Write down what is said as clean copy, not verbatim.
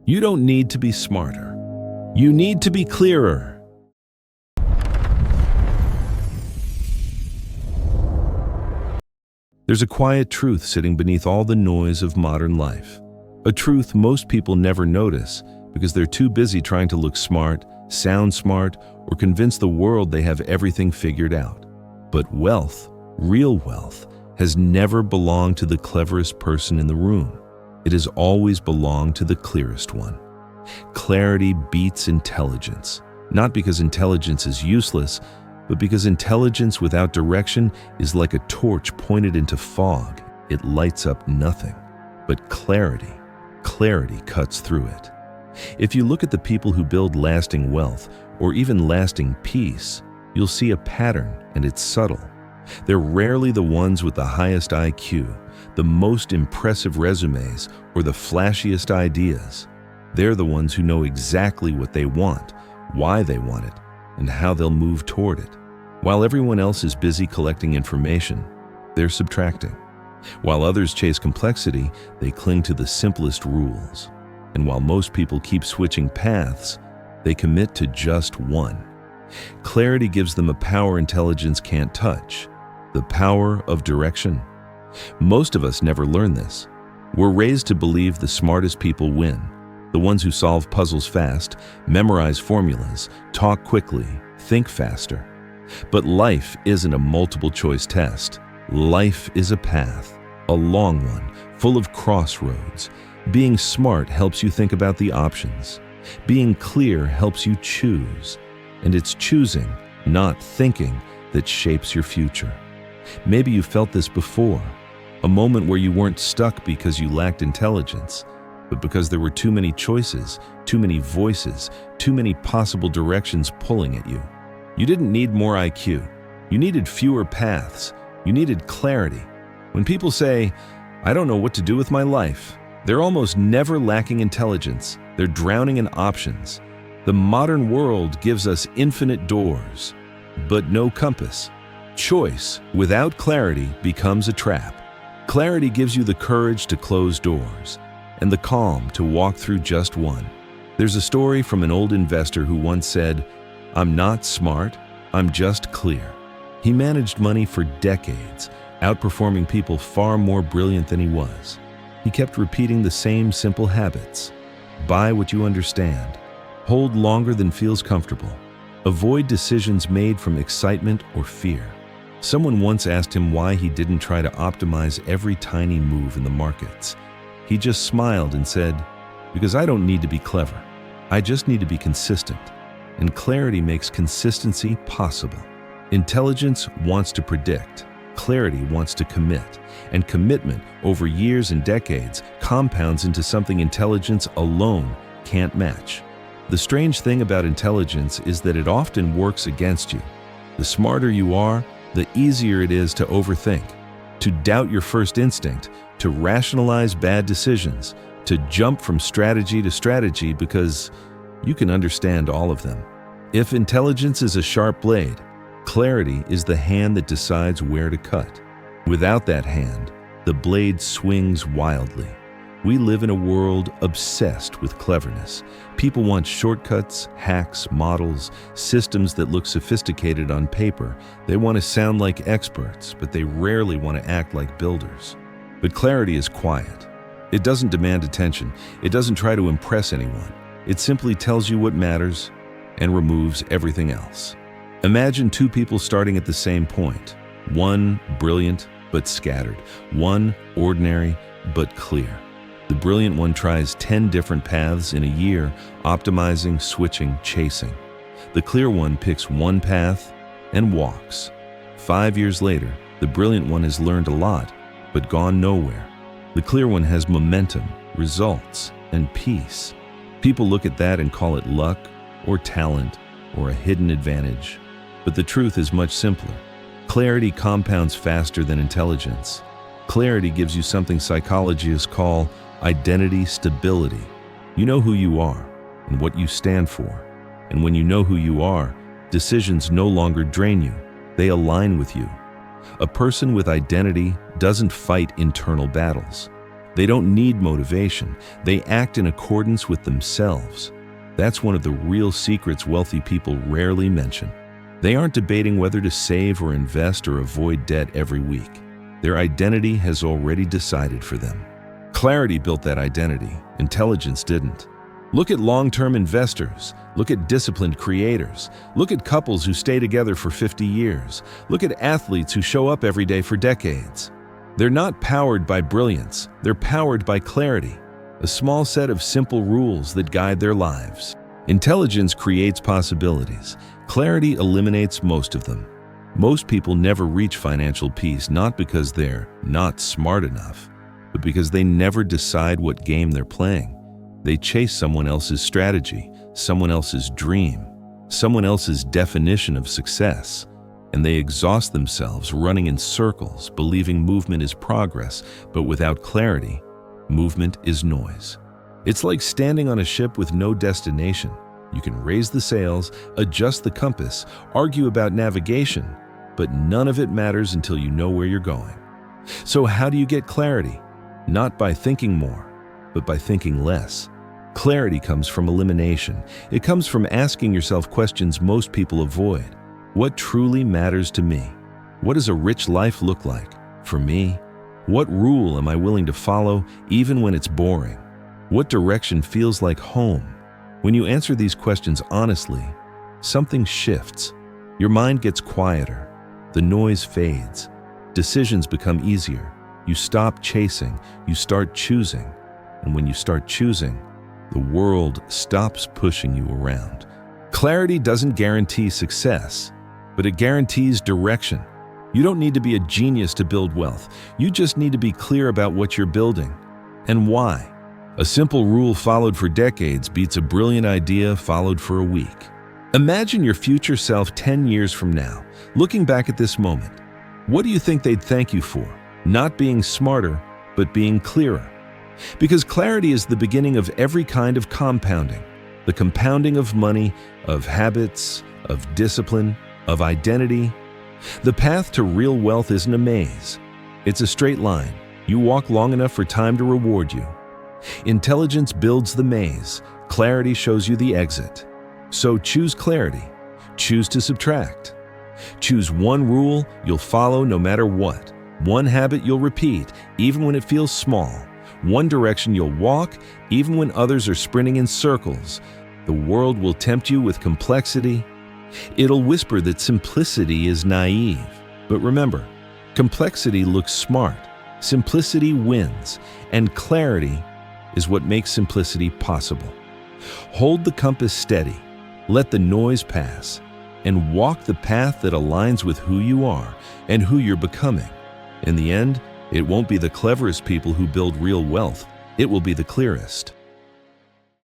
You don't need to be smarter. You need to be clearer. There's a quiet truth sitting beneath all the noise of modern life. A truth most people never notice because they're too busy trying to look smart, sound smart, or convince the world they have everything figured out. But wealth, real wealth, has never belonged to the cleverest person in the room. It has always belonged to the clearest one. Clarity beats intelligence, not because intelligence is useless, but because intelligence without direction is like a torch pointed into fog. It lights up nothing. But clarity cuts through it. If you look at the people who build lasting wealth, or even lasting peace, you'll see a pattern, and it's subtle. They're rarely the ones with the highest IQ, the most impressive resumes, or the flashiest ideas. They're the ones who know exactly what they want, why they want it, and how they'll move toward it. While everyone else is busy collecting information, they're subtracting. While others chase complexity, they cling to the simplest rules. And while most people keep switching paths, they commit to just one. Clarity gives them a power intelligence can't touch, the power of direction. Most of us never learn this. We're raised to believe the smartest people win, the ones who solve puzzles fast, memorize formulas, talk quickly, think faster. But life isn't a multiple-choice test. Life is a path, a long one, full of crossroads. Being smart helps you think about the options. Being clear helps you choose. And it's choosing, not thinking, that shapes your future. Maybe you felt this before, a moment where you weren't stuck because you lacked intelligence, but because there were too many choices, too many voices, too many possible directions pulling at you. You didn't need more IQ. You needed fewer paths. You needed clarity. When people say, "I don't know what to do with my life," they're almost never lacking intelligence. They're drowning in options. The modern world gives us infinite doors, but no compass. Choice without clarity becomes a trap. Clarity gives you the courage to close doors and the calm to walk through just one. There's a story from an old investor who once said, "I'm not smart, I'm just clear." He managed money for decades, outperforming people far more brilliant than he was. He kept repeating the same simple habits. Buy what you understand. Hold longer than feels comfortable. Avoid decisions made from excitement or fear. Someone once asked him why he didn't try to optimize every tiny move in the markets. He just smiled and said, "Because I don't need to be clever. I just need to be consistent." And clarity makes consistency possible. Intelligence wants to predict. Clarity wants to commit. And commitment over years and decades compounds into something intelligence alone can't match. The strange thing about intelligence is that it often works against you. The smarter you are, the easier it is to overthink, to doubt your first instinct, to rationalize bad decisions, to jump from strategy to strategy because you can understand all of them. If intelligence is a sharp blade, clarity is the hand that decides where to cut. Without that hand, the blade swings wildly. We live in a world obsessed with cleverness. People want shortcuts, hacks, models, systems that look sophisticated on paper. They want to sound like experts, but they rarely want to act like builders. But clarity is quiet. It doesn't demand attention. It doesn't try to impress anyone. It simply tells you what matters and removes everything else. Imagine two people starting at the same point. One brilliant but scattered. One ordinary but clear. The brilliant one tries 10 different paths in a year, optimizing, switching, chasing. The clear one picks one path and walks. 5 years later, the brilliant one has learned a lot, but gone nowhere. The clear one has momentum, results, and peace. People look at that and call it luck, or talent, or a hidden advantage. But the truth is much simpler. Clarity compounds faster than intelligence. Clarity gives you something psychologists call identity stability. You know who you are and what you stand for. And when you know who you are, decisions no longer drain you. They align with you. A person with identity doesn't fight internal battles. They don't need motivation. They act in accordance with themselves. That's one of the real secrets wealthy people rarely mention. They aren't debating whether to save or invest or avoid debt every week. Their identity has already decided for them. Clarity built that identity. Intelligence didn't. Look at long-term investors. Look at disciplined creators. Look at couples who stay together for 50 years. Look at athletes who show up every day for decades. They're not powered by brilliance. They're powered by clarity, a small set of simple rules that guide their lives. Intelligence creates possibilities. Clarity eliminates most of them. Most people never reach financial peace not because they're not smart enough, but because they never decide what game they're playing. They chase someone else's strategy, someone else's dream, someone else's definition of success, and they exhaust themselves running in circles, believing movement is progress, but without clarity, movement is noise. It's like standing on a ship with no destination. You can raise the sails, adjust the compass, argue about navigation, but none of it matters until you know where you're going. So how do you get clarity? Not by thinking more, but by thinking less. Clarity comes from elimination. It comes from asking yourself questions most people avoid. What truly matters to me? What does a rich life look like for me? What rule am I willing to follow even when it's boring? What direction feels like home? When you answer these questions honestly, something shifts. Your mind gets quieter. The noise fades. Decisions become easier. You stop chasing. You start choosing. And when you start choosing, the world stops pushing you around. Clarity doesn't guarantee success, but it guarantees direction. You don't need to be a genius to build wealth. You just need to be clear about what you're building and why. A simple rule followed for decades beats a brilliant idea followed for a week. Imagine your future self 10 years from now, looking back at this moment. What do you think they'd thank you for? Not being smarter, but being clearer. Because clarity is the beginning of every kind of compounding. The compounding of money, of habits, of discipline, of identity. The path to real wealth isn't a maze. It's a straight line. You walk long enough for time to reward you. Intelligence builds the maze. Clarity shows you the exit. So choose clarity. Choose to subtract. Choose one rule you'll follow no matter what. One habit you'll repeat, even when it feels small. One direction you'll walk, even when others are sprinting in circles. The world will tempt you with complexity. It'll whisper that simplicity is naive. But remember, complexity looks smart. Simplicity wins, and clarity is what makes simplicity possible. Hold the compass steady, let the noise pass, and walk the path that aligns with who you are and who you're becoming. In the end, it won't be the cleverest people who build real wealth. It will be the clearest.